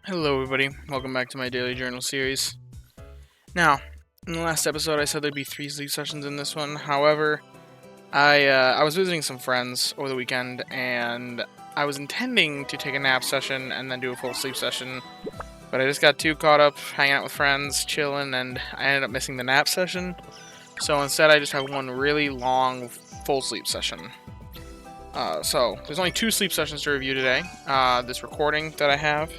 Hello everybody, welcome back to my daily journal series. Now, in the last episode I said there'd be 3 sleep sessions in this one. However, I was visiting some friends over the weekend and I was intending to take a nap session and then do a full sleep session, but I just got too caught up hanging out with friends, chilling, and I ended up missing the nap session. So instead I just have one really long full sleep session. So there's only 2 sleep sessions to review today. This recording that I have,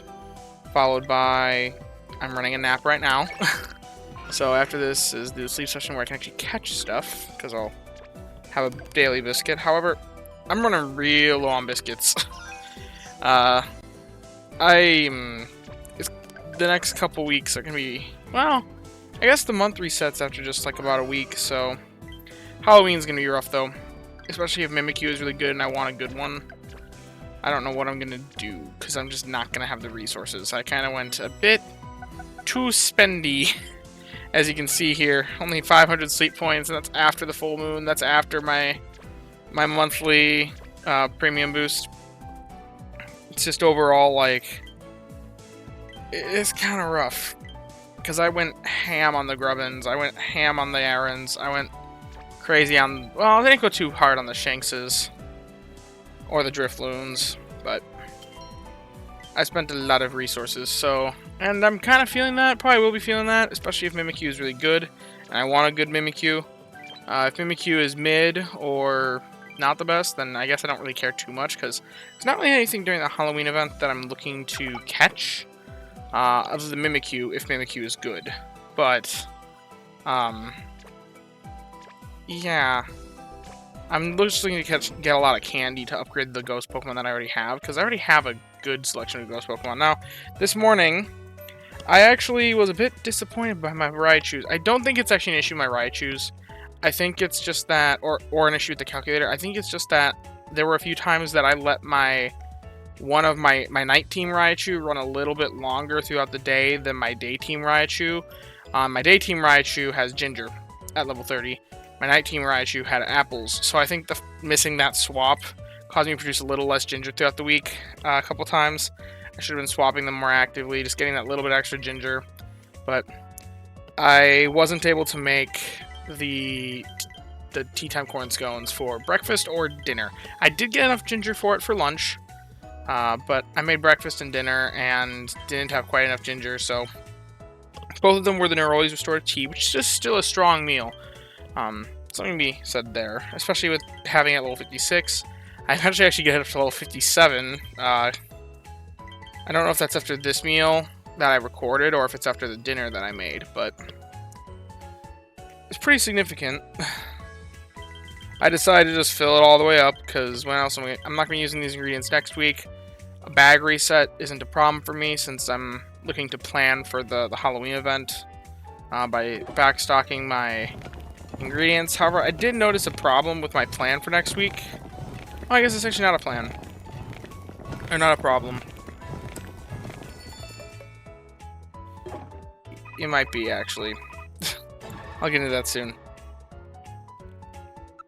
followed by I'm running a nap right now. So after this is the sleep session where I can actually catch stuff, because I'll have a daily biscuit. However, I'm running real low on biscuits. The next couple weeks are gonna be, well, I guess the month resets after just like about a week, so Halloween's gonna be rough though, especially if Mimikyu is really good and I want a good one. I don't know what I'm gonna do, because I'm just not gonna have the resources. I kind of went a bit too spendy, as you can see here. Only 500 sleep points, and that's after the full moon. That's after my monthly premium boost. It's just overall, like, it's kind of rough. Because I went ham on the Grubbins, I went ham on the Errands, I went crazy on, well, I didn't go too hard on the Shankses or the Drifloons, but I spent a lot of resources, so, and I'm kind of feeling that, probably will be feeling that, especially if Mimikyu is really good, and I want a good Mimikyu. If Mimikyu is mid, or not the best, then I guess I don't really care too much, because there's not really anything during the Halloween event that I'm looking to catch, other than Mimikyu, if Mimikyu is good, but, yeah. I'm just looking to get a lot of candy to upgrade the ghost Pokemon that I already have, because I already have a good selection of ghost Pokemon. Now, this morning, I actually was a bit disappointed by my Raichus. I don't think it's actually an issue with my Raichus. I think it's just that, or an issue with the calculator. I think it's just that there were a few times that I let one of my night team Raichu run a little bit longer throughout the day than my day team Raichu. My day team Raichu has Ginger at level 30. My night team Raichu had apples, so I think missing that swap caused me to produce a little less ginger throughout the week a couple times. I should have been swapping them more actively, just getting that little bit extra ginger. But I wasn't able to make the tea time corn scones for breakfast or dinner. I did get enough ginger for it for lunch, but I made breakfast and dinner and didn't have quite enough ginger, so both of them were the Neroli's Restored Tea, which is just still a strong meal. Something to be said there, especially with having it at level 56. I eventually actually get it up to level 57. I don't know if that's after this meal that I recorded or if it's after the dinner that I made, but it's pretty significant. I decided to just fill it all the way up, because when else I'm not going to be using these ingredients next week. A bag reset isn't a problem for me, since I'm looking to plan for the Halloween event by backstocking my ingredients. However, I did notice a problem with my plan for next week. Oh, I guess it's actually not a plan. Or not a problem. It might be, actually. I'll get into that soon.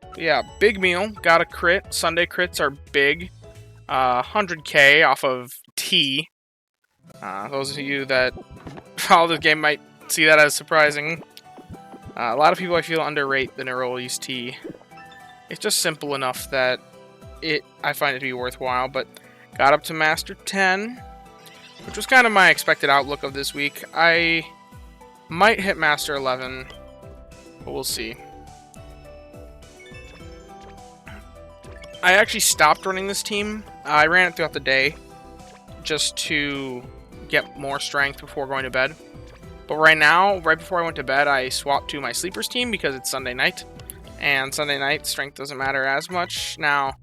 But yeah, big meal. Got a crit. Sunday crits are big. 100k off of tea. Those of you that follow the game might see that as surprising. A lot of people, I feel, underrate the Neroli's tea. It's just simple enough that I find it to be worthwhile, but got up to Master 10, which was kind of my expected outlook of this week. I might hit Master 11, but we'll see. I actually stopped running this team. I ran it throughout the day just to get more strength before going to bed. But right now, right before I went to bed, I swapped to my Sleepers team because it's Sunday night. And Sunday night, strength doesn't matter as much. Now,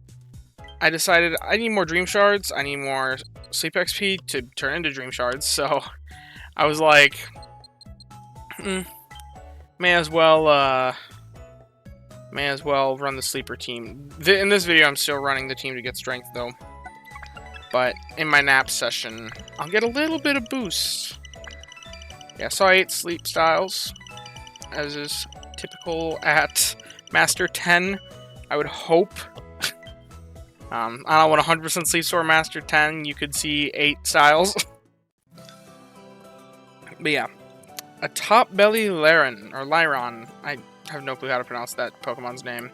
I decided I need more Dream Shards. I need more Sleep XP to turn into Dream Shards. So, I was like, may as well run the Sleeper team. In this video, I'm still running the team to get strength, though. But in my nap session, I'll get a little bit of boost. Yeah, so I ate sleep styles, as is typical at Master 10. I would hope. I don't know what 100% sleep store Master 10. You could see 8 styles. But yeah, a top belly Laren or Lyron. I have no clue how to pronounce that Pokemon's name.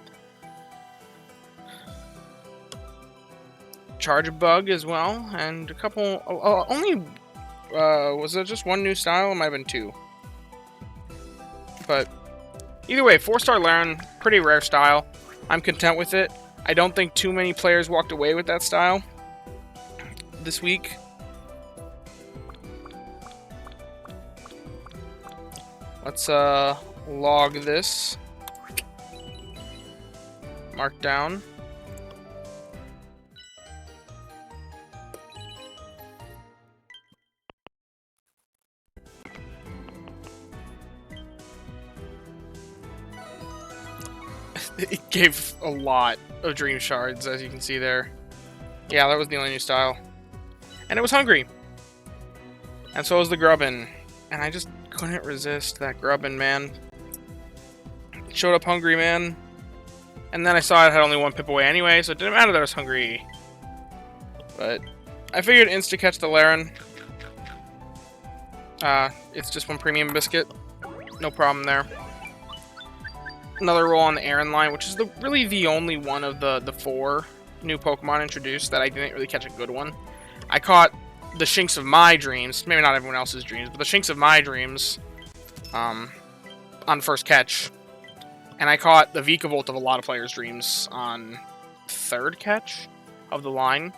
Charge Bug as well, and a couple. Only was there just one new style? It might have been two. But either way, 4-star Laren, pretty rare style. I'm content with it. I don't think too many players walked away with that style this week. Let's log this. Mark down. It gave a lot of Dream Shards, as you can see there. Yeah, that was the only new style. And it was hungry. And so was the Grubbin. And I just couldn't resist that Grubbin, man. It showed up hungry, man. And then I saw it had only one pip away anyway, so it didn't matter that I was hungry. But I figured insta-catch the Laren. It's just one premium biscuit. No problem there. Another roll on the Aaron line, which is really the only one of the 4 new Pokemon introduced that I didn't really catch a good one. I caught the Shinx of my dreams, maybe not everyone else's dreams, but the Shinx of my dreams on first catch. And I caught the Vikavolt of a lot of players' dreams on 3rd catch of the line.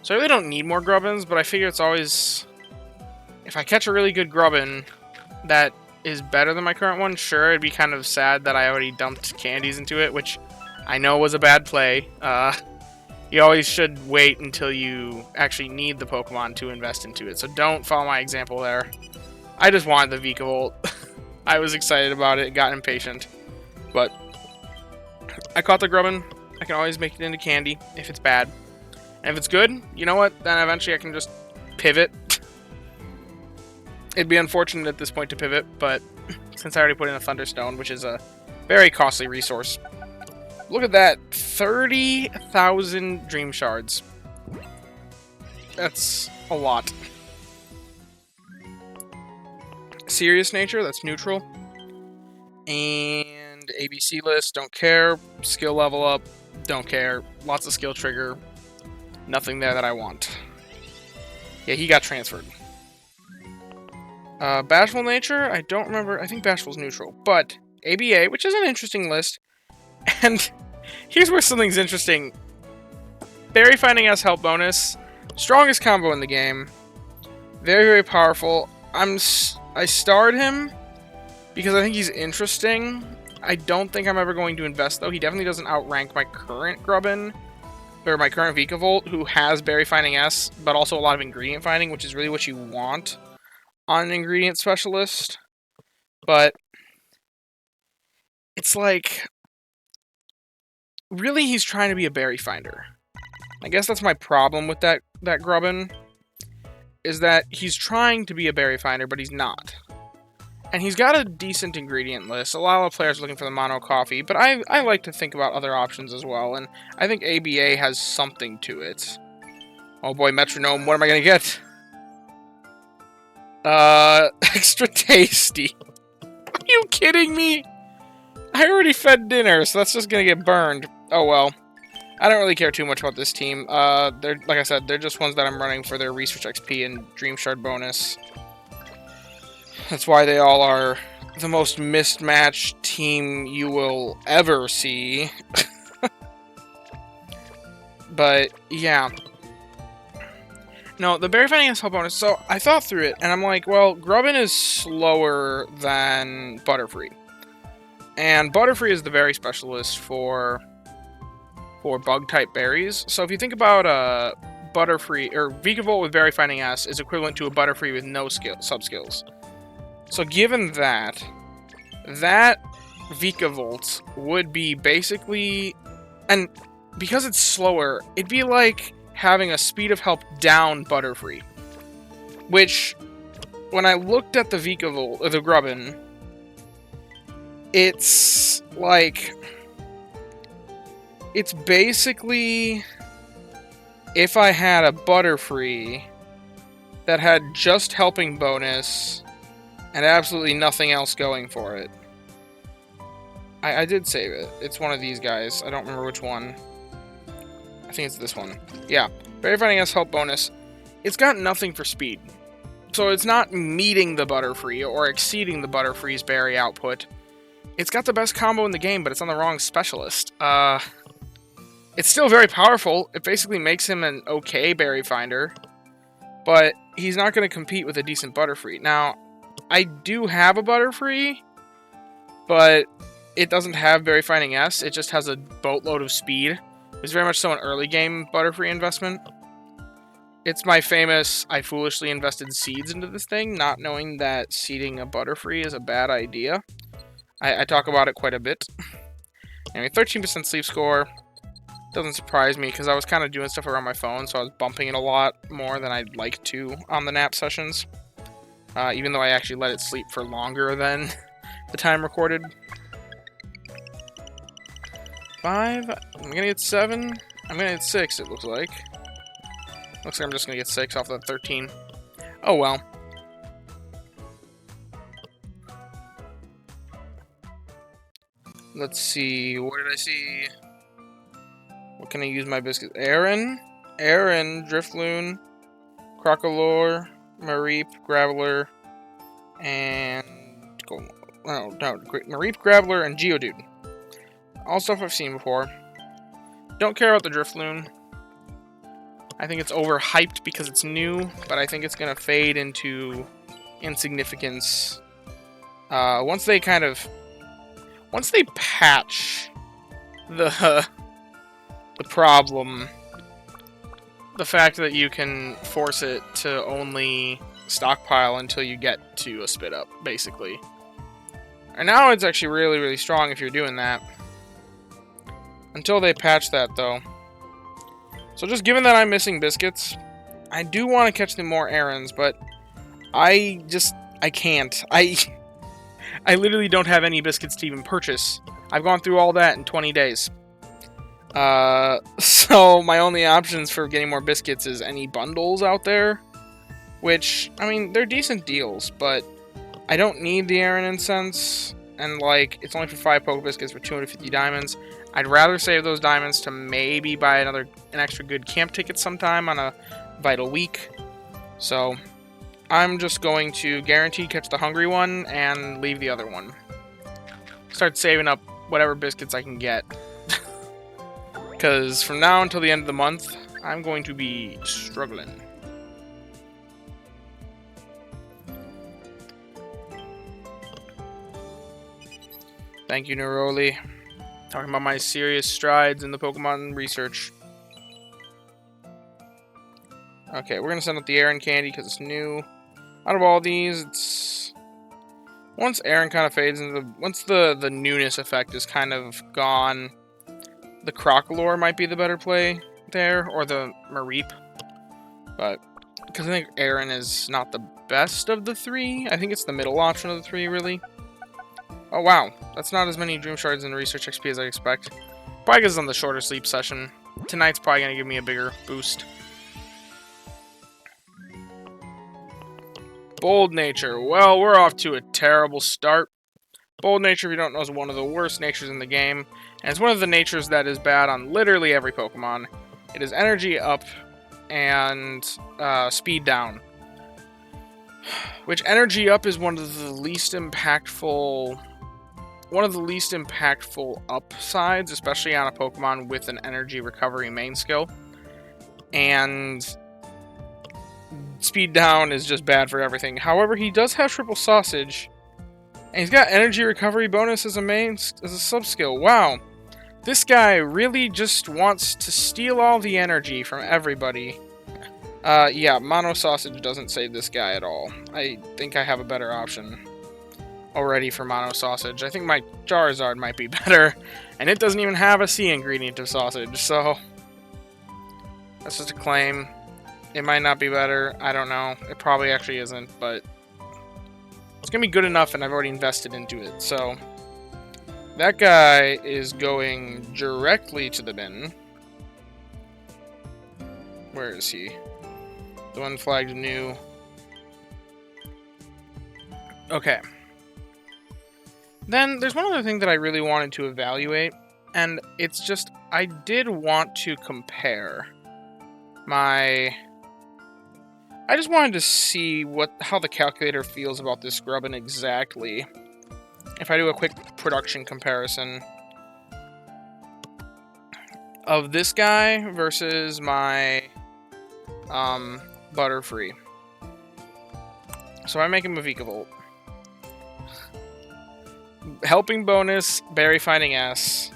So I really don't need more Grubbins, but I figure it's always... If I catch a really good Grubbin that is better than my current one, sure, it'd be kind of sad that I already dumped candies into it, which I know was a bad play. You always should wait until you actually need the Pokemon to invest into it, so don't follow my example there. I just wanted the Vikavolt. I was excited about it, got impatient. But I caught the Grubbin. I can always make it into candy if it's bad. And if it's good, you know what? Then eventually I can just pivot. It'd be unfortunate at this point to pivot, but since I already put in a Thunderstone, which is a very costly resource. Look at that. 30,000 Dream Shards. That's a lot. Serious Nature, that's neutral. And ABC list, don't care. Skill level up, don't care. Lots of skill trigger. Nothing there that I want. Yeah, he got transferred. Bashful Nature, I don't remember. I think Bashful's neutral. But ABA, which is an interesting list. And here's where something's interesting. Berry Finding S help bonus. Strongest combo in the game. Very, very powerful. I starred him because I think he's interesting. I don't think I'm ever going to invest, though. He definitely doesn't outrank my current Grubbin, or my current Vikavolt, who has Berry Finding S, but also a lot of Ingredient Finding, which is really what you want on an Ingredient Specialist. But it's like, really, he's trying to be a Berry Finder. I guess that's my problem with that Grubbin, is that he's trying to be a Berry Finder, but he's not. And he's got a decent ingredient list. A lot of players are looking for the mono coffee, but I like to think about other options as well, and I think ABA has something to it. Oh boy, Metronome, what am I gonna get? Extra tasty. Are you kidding me? I already fed dinner, so that's just gonna get burned. Oh well. I don't really care too much about this team. They're, like I said, they're just ones that I'm running for their Research XP and Dream Shard bonus. That's why they all are the most mismatched team you will ever see. But, yeah. No, the Berry Finding S help bonus, so I thought through it, and I'm like, well, Grubbin is slower than Butterfree. And Butterfree is the berry specialist for bug-type berries. So if you think about Butterfree, or Vikavolt with Berry Finding S is equivalent to a Butterfree with no sub-skills. So given that Vikavolt would be basically, and because it's slower, it'd be like having a speed of help down Butterfree. Which, when I looked at the Vikavolt, or the Grubbin, it's like, it's basically if I had a Butterfree that had just helping bonus and absolutely nothing else going for it. I did save it. It's one of these guys. I don't remember which one. I think it's this one. Yeah. Berry Finding S help bonus. It's got nothing for speed. So it's not meeting the Butterfree or exceeding the Butterfree's berry output. It's got the best combo in the game, but it's on the wrong specialist. It's still very powerful. It basically makes him an okay berry finder. But he's not going to compete with a decent Butterfree. Now, I do have a Butterfree, but it doesn't have Berry Finding S. It just has a boatload of speed. It's very much so an early game Butterfree investment. It's my famous, I foolishly invested seeds into this thing, not knowing that seeding a Butterfree is a bad idea. I talk about it quite a bit. Anyway, 13% sleep score. Doesn't surprise me, because I was kind of doing stuff around my phone, so I was bumping it a lot more than I'd like to on the nap sessions. Even though I actually let it sleep for longer than the time recorded. 5. I'm gonna get 7. I'm gonna get 6, it looks like. Looks like I'm just gonna get 6 off that 13. Oh well. Let's see. What did I see? What can I use my biscuits? Aaron, Drifloon, Crocolore, Mareep, Graveler, and Mareep, Graveler, and Geodude. All stuff I've seen before. Don't care about the Drifloon. I think it's overhyped because it's new, but I think it's gonna fade into insignificance once they patch the problem, the fact that you can force it to only stockpile until you get to a spit up, basically. And now it's actually really, really strong if you're doing that. Until they patch that, though. So just given that I'm missing biscuits, I do want to catch them more errands, but I can't. I literally don't have any biscuits to even purchase. I've gone through all that in 20 days. So my only options for getting more biscuits is any bundles out there, which, I mean, they're decent deals, but I don't need the Aaron Incense, and, like, it's only for 5 Poke Biscuits for 250 diamonds. I'd rather save those diamonds to maybe buy an extra good camp ticket sometime on a vital week. So I'm just going to guarantee catch the hungry one and leave the other one. Start saving up whatever biscuits I can get. Because from now until the end of the month, I'm going to be struggling. Thank you, Neroli. Talking about my serious strides in the Pokemon research. Okay, we're going to send out the Aaron candy because it's new. Out of all these, it's... Once Aaron kind of fades into the... Once the newness effect is kind of gone, the Crocolore might be the better play there, or the Mareep. But, because I think Aaron is not the best of the 3. I think it's the middle option of the 3, really. Oh, wow. That's not as many Dream Shards and Research XP as I expect. Probably because it's on the shorter sleep session. Tonight's probably going to give me a bigger boost. Bold Nature. Well, we're off to a terrible start. Bold Nature, if you don't know, is one of the worst natures in the game. And it's one of the natures that is bad on literally every Pokemon. It is Energy Up and Speed Down. Which Energy Up is one of the least impactful upsides, especially on a Pokemon with an energy recovery main skill. And Speed Down is just bad for everything. However, he does have Triple Sausage, and he's got energy recovery bonus as a sub skill. Wow, this guy really just wants to steal all the energy from everybody. Yeah, Mono Sausage doesn't save this guy at all. I think I have a better option already for Mono Sausage. I think my Charizard might be better, and it doesn't even have a C ingredient of sausage, so that's just a claim. It might not be better. I don't know. It probably actually isn't, but it's going to be good enough, and I've already invested into it. So that guy is going directly to the bin. Where is he? The one flagged new. Okay. Then there's one other thing that I really wanted to evaluate, and it's just I did want to compare my... I just wanted to see how the calculator feels about this Grubbin exactly. If I do a quick production comparison of this guy versus my Butterfree. So I make him a Vikavolt. Helping bonus, berry finding S.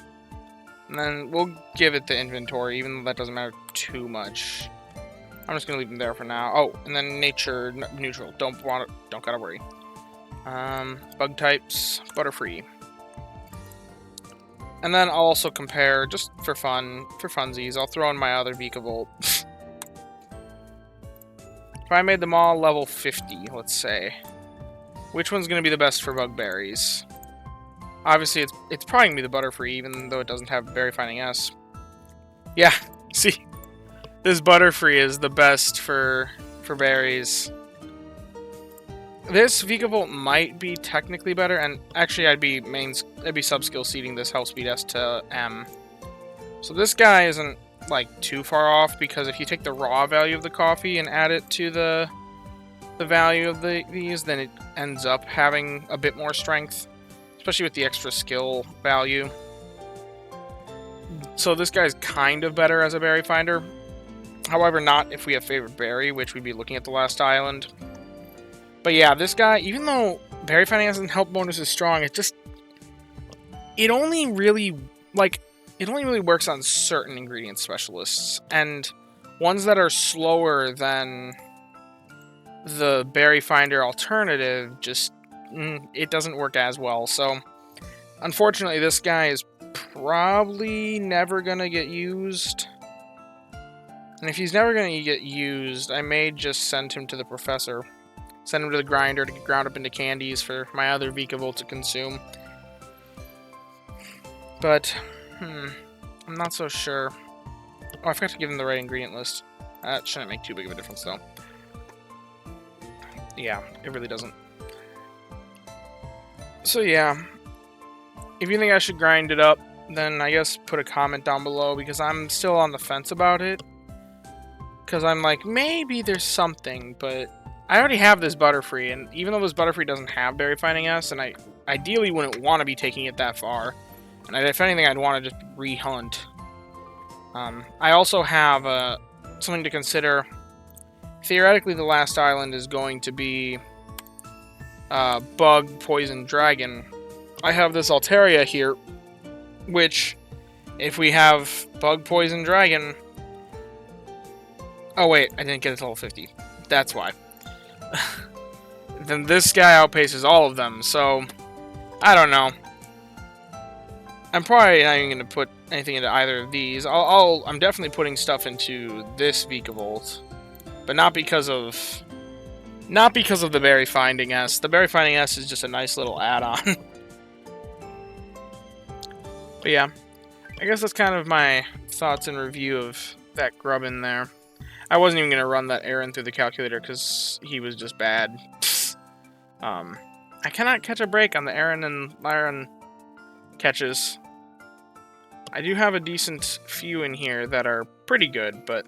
And then we'll give it the inventory, even though that doesn't matter too much. I'm just gonna leave him there for now. Oh, and then nature neutral. Don't gotta worry. Bug types, Butterfree. And then I'll also compare, just for funsies, I'll throw in my other Vikavolt. If I made them all level 50, let's say, which one's going to be the best for bug berries? Obviously, it's probably going to be the Butterfree, even though it doesn't have berry finding S. Yeah, see? This Butterfree is the best for berries. This Vikavolt might be technically better, and actually I'd be sub-skill seeding this health speed S to M. So this guy isn't like too far off, because if you take the raw value of the coffee and add it to the value of these, then it ends up having a bit more strength, especially with the extra skill value. So this guy's kind of better as a berry finder. However, not if we have favorite berry, which we'd be looking at the last island. But yeah, this guy, even though berry finding S and help bonus is strong, it only really works on certain ingredient specialists, and ones that are slower than the berry finder alternative, just it doesn't work as well. So unfortunately, this guy is probably never gonna get used. And if he's never gonna get used, I may just send him to the professor. Send him to the grinder to get ground up into candies for my other Vikavolt to consume. But, I'm not so sure. Oh, I forgot to give him the right ingredient list. That shouldn't make too big of a difference, though. Yeah, it really doesn't. So yeah, if you think I should grind it up, then I guess put a comment down below, because I'm still on the fence about it. Because I'm like, maybe there's something, but I already have this Butterfree, and even though this Butterfree doesn't have berry finding S, and I ideally wouldn't want to be taking it that far, and if anything, I'd want to just re-hunt. I also have something to consider. Theoretically, the last island is going to be Bug, Poison, Dragon. I have this Altaria here, which, if we have Bug, Poison, Dragon... Oh wait, I didn't get it to level 50. That's why. Then this guy outpaces all of them, so I don't know. I'm probably not even going to put anything into either of these. I'm definitely putting stuff into this Vikavolt, but not because of the berry finding S. The berry finding S is just a nice little add-on. But yeah, I guess that's kind of my thoughts and review of that Grubbin there. I wasn't even going to run that errand through the calculator because he was just bad. I cannot catch a break on the Aaron and Lyran catches. I do have a decent few in here that are pretty good, but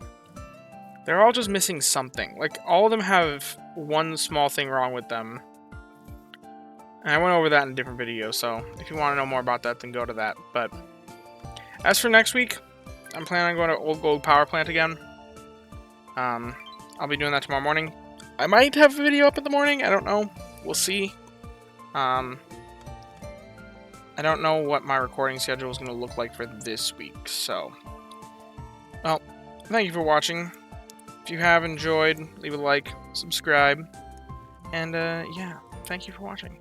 they're all just missing something. Like, all of them have one small thing wrong with them. And I went over that in a different video, so if you want to know more about that, then go to that. But as for next week, I'm planning on going to Old Gold Power Plant again. I'll be doing that tomorrow morning. I might have a video up in the morning, I don't know. We'll see. I don't know what my recording schedule is going to look like for this week, so... Well, thank you for watching. If you have enjoyed, leave a like, subscribe, and yeah, thank you for watching.